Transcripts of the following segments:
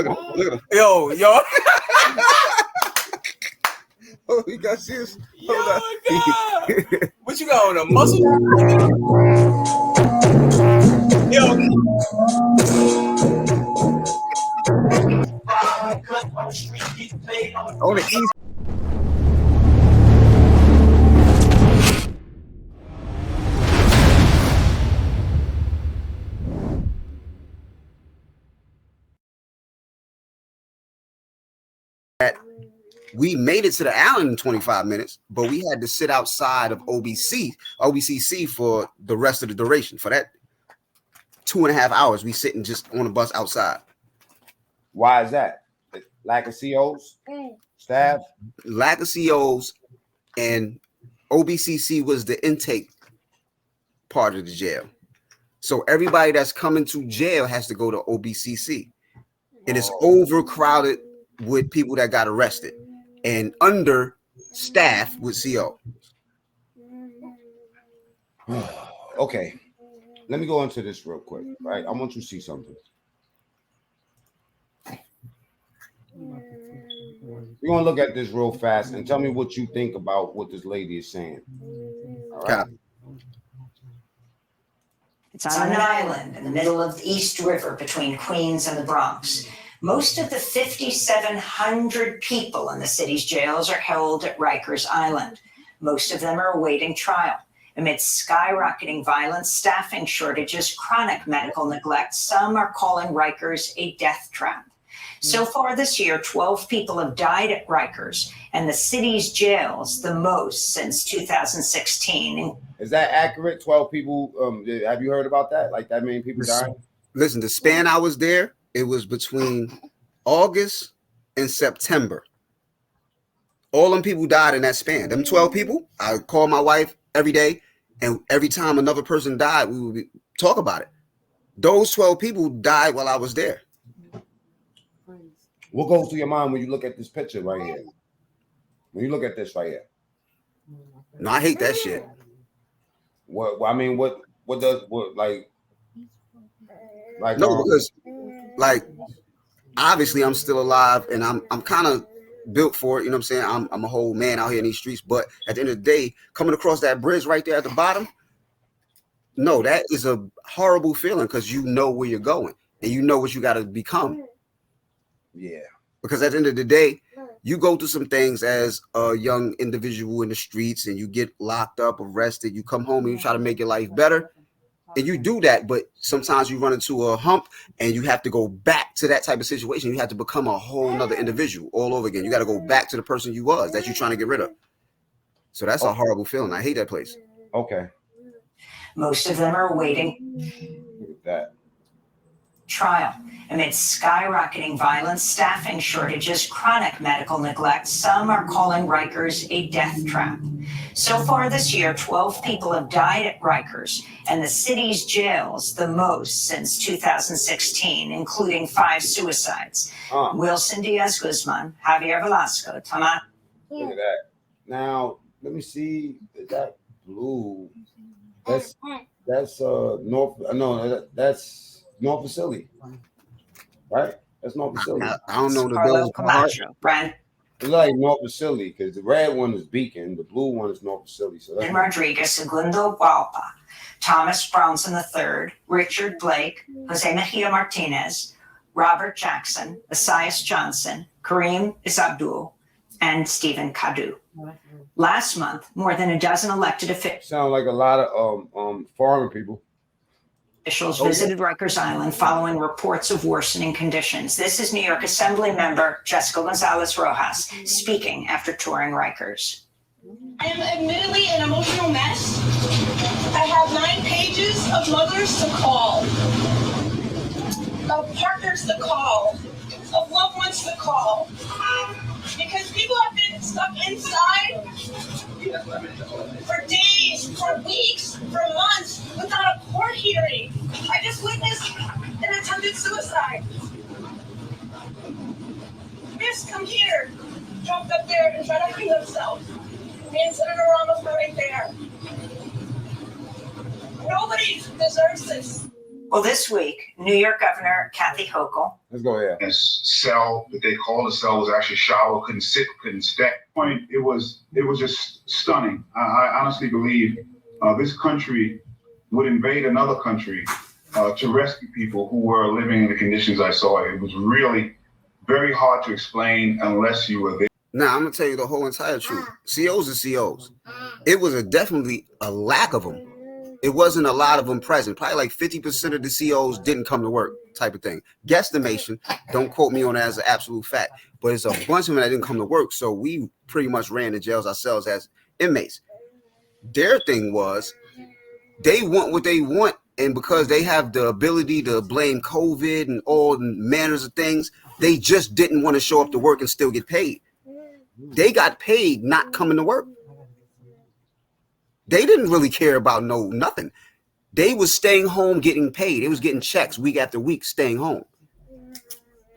Look at him. Look at him. Yo. Oh, you got serious. Yo, God. What you got on a muscle? Yo. On the east. We made it to the island in 25 minutes, but we had to sit outside of OBCC for the rest of the duration. For that 2.5 hours, we sitting just on the bus outside. Why is that? Lack of COs, staff, lack of COs, and OBCC was the intake part of the jail. So everybody that's coming to jail has to go to OBCC, and it's overcrowded with people that got arrested and understaffed with CO. Okay, let me go into this real quick. Right, I want you to see something. We're gonna look at this real fast and tell me what you think about what this lady is saying. All right. It's on an island in the middle of the East River between Queens and the Bronx. Most of the 5,700 people in the city's jails are held at Rikers Island. Most of them are awaiting trial. Amidst skyrocketing violence, staffing shortages, chronic medical neglect, some are calling Rikers a death trap. So far this year, 12 people have died at Rikers and the city's jails, the most since 2016. Is that accurate? 12 people? Have you heard about that? Like that many people dying? Listen, the span I was there, it was between August and September. All them people died in that span. Them 12 people, I call my wife every day, and every time another person died, we would talk about it. Those 12 people died while I was there. What goes through your mind when you look at this picture right here? When you look at this right here? No, I hate that shit. What I mean, what does like no, because like obviously I'm still alive and I'm kind of built for it, you know what I'm saying? I'm a whole man out here in these streets, but at the end of the day, coming across that bridge right there at the bottom, no, that is a horrible feeling because you know where you're going and you know what you got to become. Yeah. Because at the end of the day, you go through some things as a young individual in the streets and you get locked up, arrested, you come home and you try to make your life better. And you do that, but sometimes you run into a hump and you have to go back to that type of situation. You have to become a whole nother individual all over again. You got to go back to the person you was that you're trying to get rid of. So that's a horrible feeling. I hate that place. Okay. Most of them are awaiting that trial. Amidst skyrocketing violence, staffing shortages, chronic medical neglect, some are calling Rikers a death trap. So far this year, 12 people have died at Rikers and the city's jails, the most since 2016, including 5 suicides. Wilson Diaz-Guzman, Javier Velasco, Tomas. Look at that. Now, let me see. Is that blue? That's North. No, that's North Facility. Right? That's North Facility. I don't know the bills. Brand. It's like North Facility because the red one is Beacon, the blue one is North Facility. So that's Rodriguez, Segundo Walpa, Thomas Brownson III, Richard Blake, Jose Mejia Martinez, Robert Jackson, Esaias Johnson, Kareem Isabdul, and Stephen Cadu. Last month, more than a dozen elected officials. Sound like a lot of foreign people. Visited Rikers Island following reports of worsening conditions. This is New York Assembly member Jessica Gonzalez Rojas speaking after touring Rikers. I am admittedly an emotional mess. I have 9 pages of mothers to call, of partners to call, of loved ones to call. Because people have been stuck inside for days, for weeks, for months, without a court hearing. I just witnessed an attempted suicide. Miss, come here. Jumped up there and tried to hang themselves. Me and Senator Ramos were right there. Nobody deserves this. Well, this week, New York Governor Kathy Hochul. Let's go here. This cell that they called a cell was actually shallow, couldn't sit, couldn't stay. Point. It was just stunning. I honestly believe this country would invade another country to rescue people who were living in the conditions I saw. It was really very hard to explain unless you were there. Now, I'm going to tell you the whole entire truth. COs are COs. It was definitely a lack of them. It wasn't a lot of them present. Probably like 50% of the COs didn't come to work type of thing. Guesstimation. Don't quote me on that as an absolute fact. But it's a bunch of them that didn't come to work. So we pretty much ran the jails ourselves as inmates. Their thing was they want what they want. And because they have the ability to blame COVID and all manners of things, they just didn't want to show up to work and still get paid. They got paid not coming to work. They didn't really care about nothing. They was staying home getting paid. They was getting checks week after week staying home.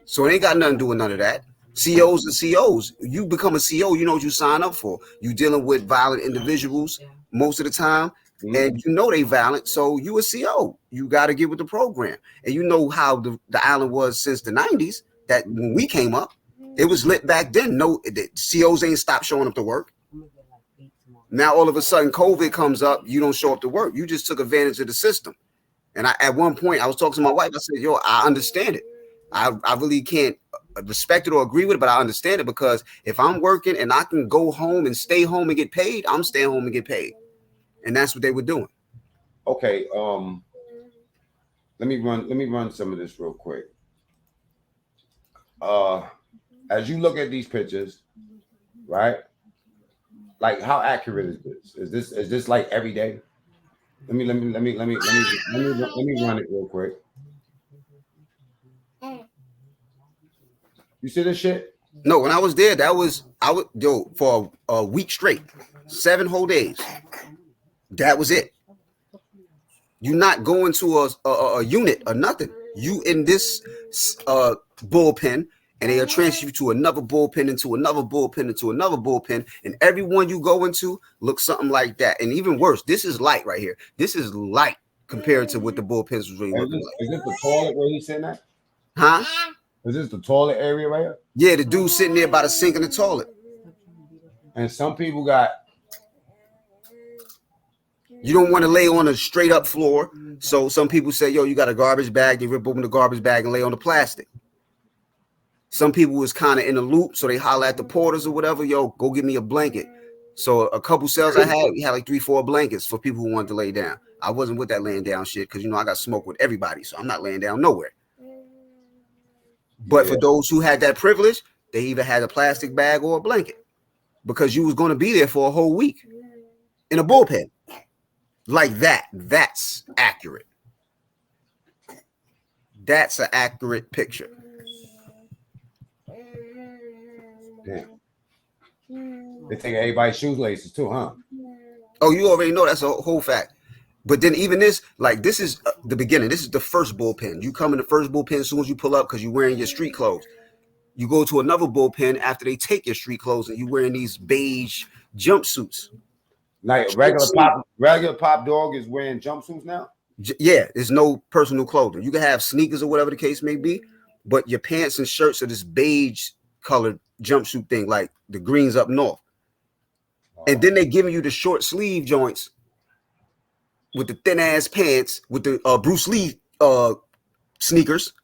So it ain't got nothing to do with none of that. COs and COs. You become a CO, you know what you sign up for. You dealing with violent individuals most of the time, and you know they violent, so you a CO. You got to get with the program. And you know how the island was since the 90s, that when we came up, it was lit back then. No, the COs ain't stopped showing up to work. Now, all of a sudden, COVID comes up. You don't show up to work. You just took advantage of the system. And at one point, I was talking to my wife. I said, yo, I understand it. I really can't respect it or agree with it, but I understand it because if I'm working and I can go home and stay home and get paid, I'm staying home and get paid. And that's what they were doing. Okay. Let me run some of this real quick. As you look at these pictures, right? Like, how accurate is this? Is this like every day? Let me run it real quick. You see this shit? No, when I was there, for a week straight, 7 whole days. That was it. You're not going to a unit or nothing. You in this bullpen, and they'll transfer you to another bullpen, into another bullpen, into another bullpen, and every one you go into looks something like that. And even worse, this is light right here. This is light compared to what the bullpens was really looking like. Is this the toilet where he's sitting at? Huh? Is this the toilet area right here? Yeah, the dude sitting there by the sink in the toilet. And some people got... You don't want to lay on a straight up floor. So some people say, yo, you got a garbage bag. They rip open the garbage bag and lay on the plastic. Some people was kind of in a loop. So they holler at the porters or whatever. Yo, go get me a blanket. So a couple cells I had, we had like 3-4 blankets for people who wanted to lay down. I wasn't with that laying down shit because, you know, I got smoke with everybody. So I'm not laying down nowhere. But for those who had that privilege, they either had a plastic bag or a blanket because you was going to be there for a whole week in a bullpen. Like that. That's accurate. That's an accurate picture. Damn. They take everybody's shoelaces too, huh? Oh, you already know that's a whole fact. But then even this, like this is the beginning. This is the first bullpen. You come in the first bullpen as soon as you pull up because you're wearing your street clothes. You go to another bullpen after they take your street clothes and you're wearing these beige jumpsuits. Like regular pop dog is wearing jumpsuits now? Yeah, there's no personal clothing. You can have sneakers or whatever the case may be, but your pants and shirts are this beige colored jumpsuit thing, like the greens up north. And then they giving you the short sleeve joints with the thin ass pants with the Bruce Lee sneakers.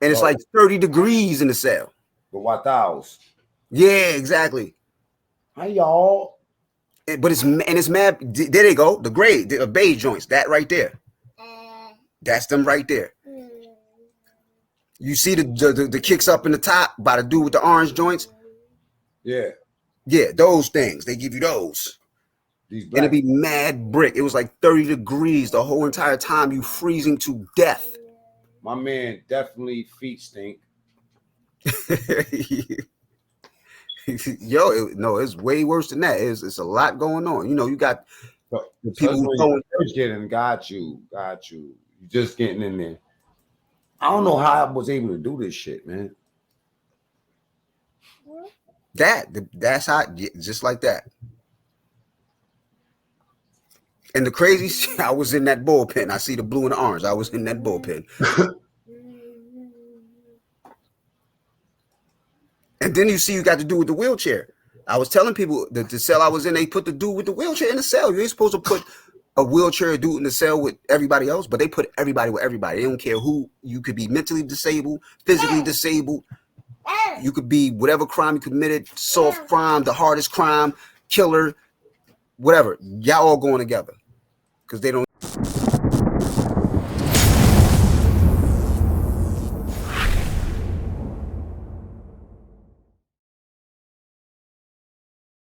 And it's like 30 degrees in the cell. The Wataos. Yeah, exactly. Hi, y'all. But it's mad. There they go. The gray, the beige joints. That right there. That's them right there. You see the kicks up in the top by the dude with the orange joints. Yeah. Yeah, those things. They give you those. And it'd be mad brick. It was like 30 degrees the whole entire time. You freezing to death. My man definitely feet stink. Yo, no, it's way worse than that. It's a lot going on. You know, you got people who going getting got you. You just getting in there. I don't know how I was able to do this shit, man. That's how, just like that. And the crazy shit, I was in that bullpen. I see the blue and the orange. I was in that bullpen. And then you see you got to do with the wheelchair. I was telling people that the cell I was in, they put the dude with the wheelchair in the cell. You ain't supposed to put a wheelchair dude in the cell with everybody else, but they put everybody with everybody. They don't care who. You could be mentally disabled, physically disabled. You could be whatever crime you committed, soft crime, the hardest crime, killer, whatever. Y'all all going together because they don't.